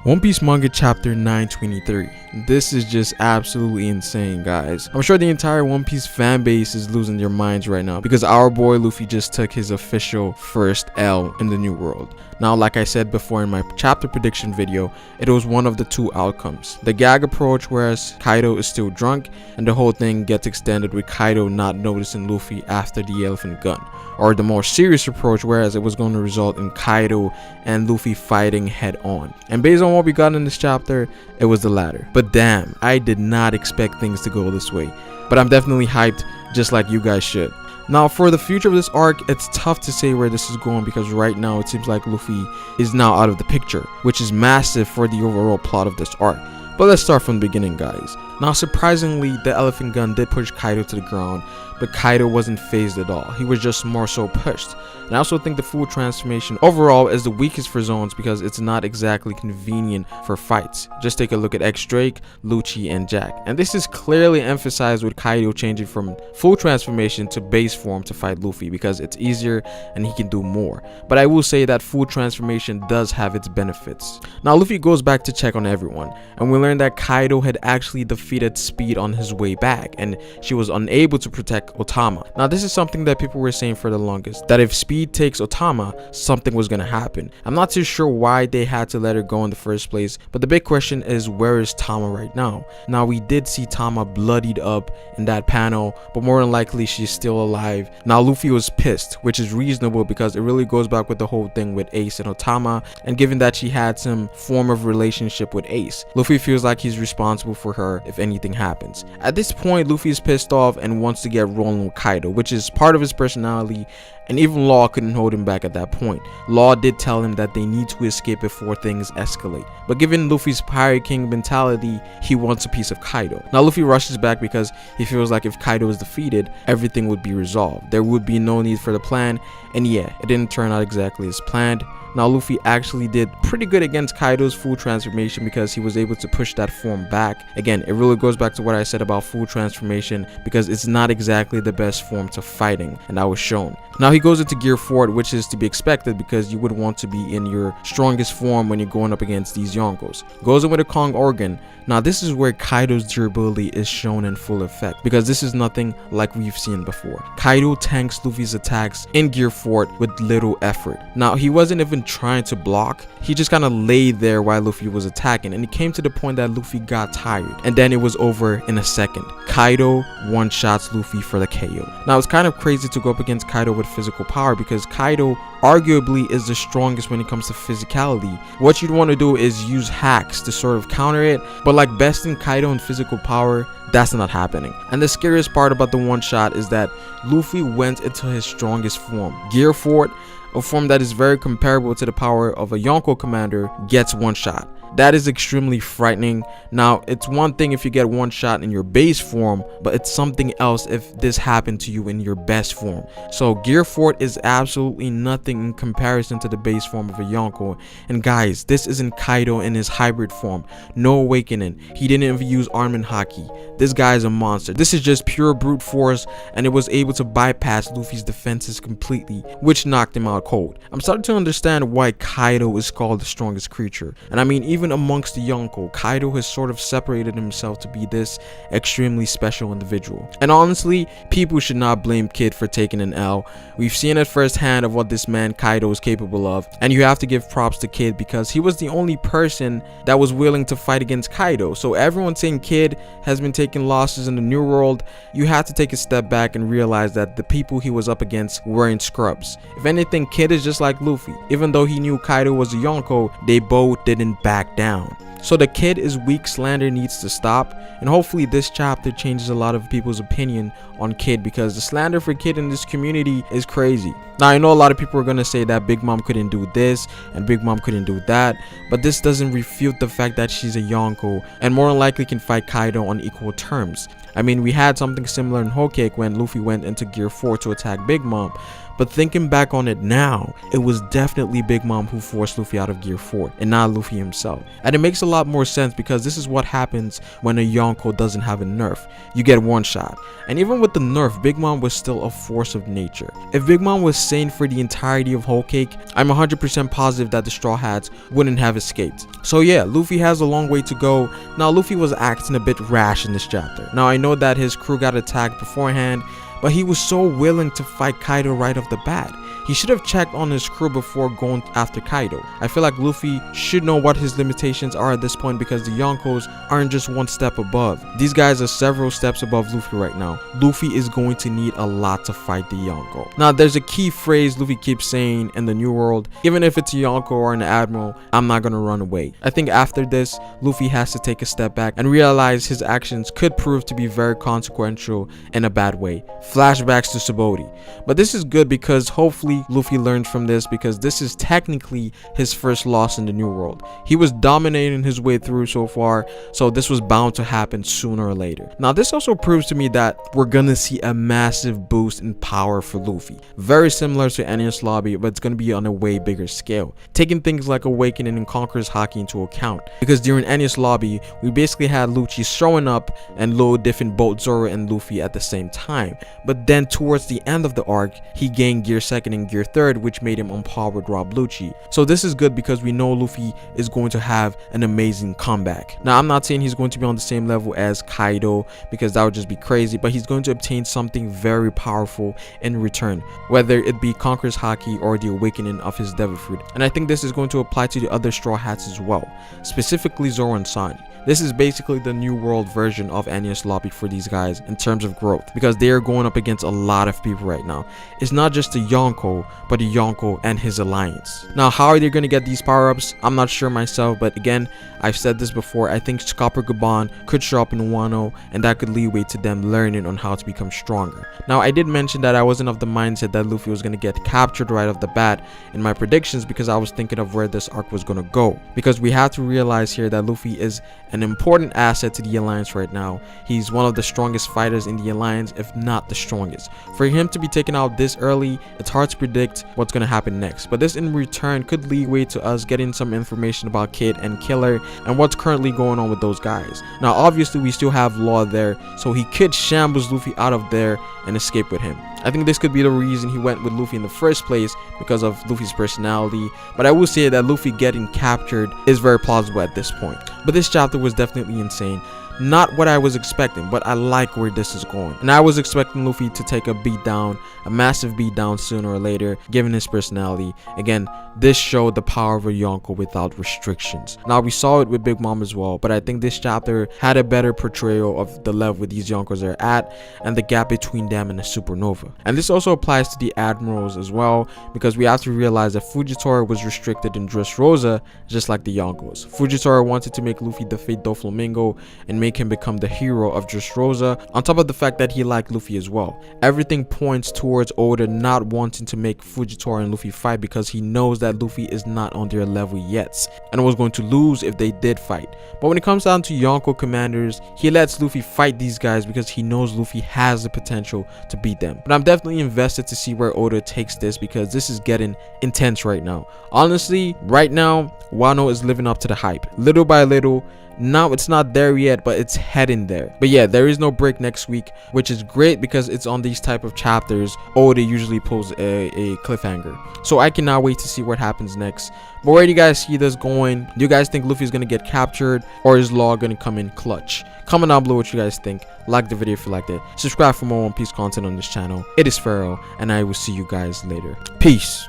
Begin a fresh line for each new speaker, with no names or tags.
One Piece manga chapter 923. This is just absolutely insane, guys. I'm sure the entire One Piece fan base is losing their minds right now because our boy Luffy just took his official first L in the New World. Now, like I said before in my chapter prediction video, it was one of the two outcomes. The gag approach, whereas Kaido is still drunk, and the whole thing gets extended with Kaido not noticing Luffy after the elephant gun. Or the more serious approach, whereas it was going to result in Kaido and Luffy fighting head on. And based on what we got in this chapter, it was the latter. But damn, I did not expect things to go this way. But I'm definitely hyped, just like you guys should. Now, for the future of this arc, it's tough to say where this is going because right now it seems like Luffy is now out of the picture, which is massive for the overall plot of this arc. But let's start from the beginning, guys. Now, surprisingly, the elephant gun did push Kaido to the ground, but Kaido wasn't phased at all. He was just more so pushed. And I also think the full transformation overall is the weakest for zones because it's not exactly convenient for fights. Just take a look at X-Drake, Lucci, and Jack. And this is clearly emphasized with Kaido changing from full transformation to base form to fight Luffy because it's easier and he can do more. But I will say that full transformation does have its benefits. Now, Luffy goes back to check on everyone, and we learn that Kaido had actually defeated Speed on his way back, and she was unable to protect Otama. Now, this is something that people were saying for the longest, that if Speed takes Otama, something was gonna happen. I'm not too sure why they had to let her go in the first place, but the big question is, where is Tama right now? Now, we did see Tama bloodied up in that panel, but more than likely she's still alive. Now, Luffy was pissed, which is reasonable because it really goes back with the whole thing with Ace and Otama, and given that she had some form of relationship with Ace, Luffy feels like he's responsible for her if anything happens. At this point, Luffy is pissed off and wants to get rolling with Kaido, which is part of his personality, and even Law couldn't hold him back at that point. Law did tell him that they need to escape before things escalate, but given Luffy's Pirate King mentality, he wants a piece of Kaido. Now, Luffy rushes back because he feels like if Kaido is defeated, everything would be resolved. There would be no need for the plan, and yeah, it didn't turn out exactly as planned. Now, Luffy actually did pretty good against Kaido's full transformation because he was able to push that form back. Again, it really goes back to what I said about full transformation because it's not exactly the best form to fighting, and that was shown. Now, he goes into Gear Forward, which is to be expected because you would want to be in your strongest form when you're going up against these Yonkos. Goes in with a Kong Organ. Now, this is where Kaido's durability is shown in full effect because this is nothing like we've seen before. Kaido tanks Luffy's attacks in Gear Forward with little effort. Now, he wasn't even trying to block, he just kind of laid there while Luffy was attacking, and it came to the point that Luffy got tired, and then it was over in a second. Kaido one-shots Luffy for the KO. Now, it's kind of crazy to go up against Kaido with physical power because Kaido arguably is the strongest when it comes to physicality. What you'd want to do is use hacks to sort of counter it, but like besting Kaido in physical power, that's not happening. And the scariest part about the one shot is that Luffy went into his strongest form. Gear Forward, a form that is very comparable to the power of a Yonko commander, gets one shot. That is extremely frightening. Now, it's one thing if you get one shot in your base form, but it's something else if this happened to you in your best form. So Gear Forward is absolutely nothing in comparison to the base form of a Yonko. And guys, this isn't Kaido in his hybrid form. No awakening. He didn't even use Armin Haki. This guy is a monster. This is just pure brute force, and it was able to bypass Luffy's defenses completely, which knocked him out cold. I'm starting to understand why Kaido is called the strongest creature. And I mean, even amongst the Yonko, Kaido has sort of separated himself to be this extremely special individual. And honestly, people should not blame Kid for taking an L. We've seen it firsthand of what this man Kaido is capable of, and you have to give props to Kid because he was the only person that was willing to fight against Kaido. So everyone saying Kid has been taking losses in the New World, you have to take a step back and realize that the people he was up against weren't scrubs. If anything, Kid is just like Luffy. Even though he knew Kaido was a Yonko, they both didn't back down. So the kid is weak slander needs to stop, and hopefully this chapter changes a lot of people's opinion on Kid, because the slander for Kid in this community is crazy. Now I know a lot of people are gonna say that Big Mom couldn't do this and Big Mom couldn't do that, but this doesn't refute the fact that she's a Yonko and more than likely can fight Kaido on equal terms. I mean, we had something similar in Whole Cake when Luffy went into Gear 4 to attack Big Mom, but thinking back on it now, it was definitely Big Mom who forced Luffy out of Gear 4 and not Luffy himself. And it makes a lot more sense because this is what happens when a Yonko doesn't have a nerf. You get one shot. And even with the nerf, Big Mom was still a force of nature. If Big Mom was sane for the entirety of Whole Cake, I'm 100% positive that the Straw Hats wouldn't have escaped. So yeah, Luffy has a long way to go. Now Luffy was acting a bit rash in this chapter. Now I know that his crew got attacked beforehand, but he was so willing to fight Kaido right off the bat. He should have checked on his crew before going after Kaido. I feel like Luffy should know what his limitations are at this point because the Yonkos aren't just one step above. These guys are several steps above Luffy right now. Luffy is going to need a lot to fight the Yonko. Now there's a key phrase Luffy keeps saying in the New World: even if it's a Yonko or an admiral, I'm not gonna run away. I think after this, Luffy has to take a step back and realize his actions could prove to be very consequential in a bad way. Flashbacks to Sabaody. But this is good because hopefully Luffy learned from this, because this is technically his first loss in the New World. He was dominating his way through so far, so this was bound to happen sooner or later. Now this also proves to me that we're gonna see a massive boost in power for Luffy, very similar to Enies Lobby, but it's gonna be on a way bigger scale, taking things like Awakening and Conqueror's Haki into account. Because during Enies Lobby, we basically had Lucci showing up and load different both Zoro and Luffy at the same time, but then towards the end of the arc, he gained Gear 2nd and Gear 3rd, which made him on par with Rob Lucci. So this is good because we know Luffy is going to have an amazing comeback. Now I'm not saying he's going to be on the same level as Kaido because that would just be crazy, but he's going to obtain something very powerful in return, whether it be Conqueror's Haki or the awakening of his Devil Fruit. And I think this is going to apply to the other Straw Hats as well, specifically Zoro and Sanji. This is basically the New World version of Enies Lobby for these guys in terms of growth, because they are going up against a lot of people right now. It's not just a Yonko, but a Yonko and his alliance. Now how are they going to get these power-ups? I'm not sure myself, but again, I've said this before, I think Copper Gaban could show up in Wano, and that could leeway to them learning on how to become stronger. Now I did mention that I wasn't of the mindset that Luffy was going to get captured right off the bat in my predictions, because I was thinking of where this arc was going to go, because we have to realize here that Luffy is an important asset to the alliance right now. He's one of the strongest fighters in the alliance, if not the strongest. For him to be taken out this early, it's hard to predict what's going to happen next, but this in return could leeway to us getting some information about Kid and Killer and what's currently going on with those guys. Now obviously we still have Law there, so he could shambles Luffy out of there and escape with him. I think this could be the reason he went with Luffy in the first place, because of Luffy's personality, but I will say that Luffy getting captured is very plausible at this point. But this chapter was definitely insane. Not what I was expecting, but I like where this is going. And I was expecting Luffy to take a beat down, a massive beat down sooner or later, given his personality. Again, this showed the power of a Yonko without restrictions. Now we saw it with Big Mom as well, but I think this chapter had a better portrayal of the level these Yonkos are at and the gap between them and a supernova. And this also applies to the admirals as well, because we have to realize that Fujitora was restricted in Dressrosa just like the Yonkos. Fujitora wanted to make Luffy defeat Doflamingo and make him become the hero of Dressrosa, on top of the fact that he liked Luffy as well. Everything points towards Oda not wanting to make Fujitora and Luffy fight because he knows that Luffy is not on their level yet and was going to lose if they did fight. But when it comes down to Yonko commanders, he lets Luffy fight these guys because he knows Luffy has the potential to beat them. But I'm definitely invested to see where Oda takes this, because this is getting intense right now. Honestly, right now Wano is living up to the hype, little by little. Now it's not there yet, but it's heading there. But yeah, there is no break next week, which is great because it's on these type of chapters Oda usually pulls a cliffhanger. So I cannot wait to see what happens next. But where do you guys see this going? Do you guys think Luffy is going to get captured, or is Law going to come in clutch? Comment down below what you guys think. Like the video if you liked it. Subscribe for more One Piece content on this channel. It is Pharaoh, and I will see you guys later. Peace.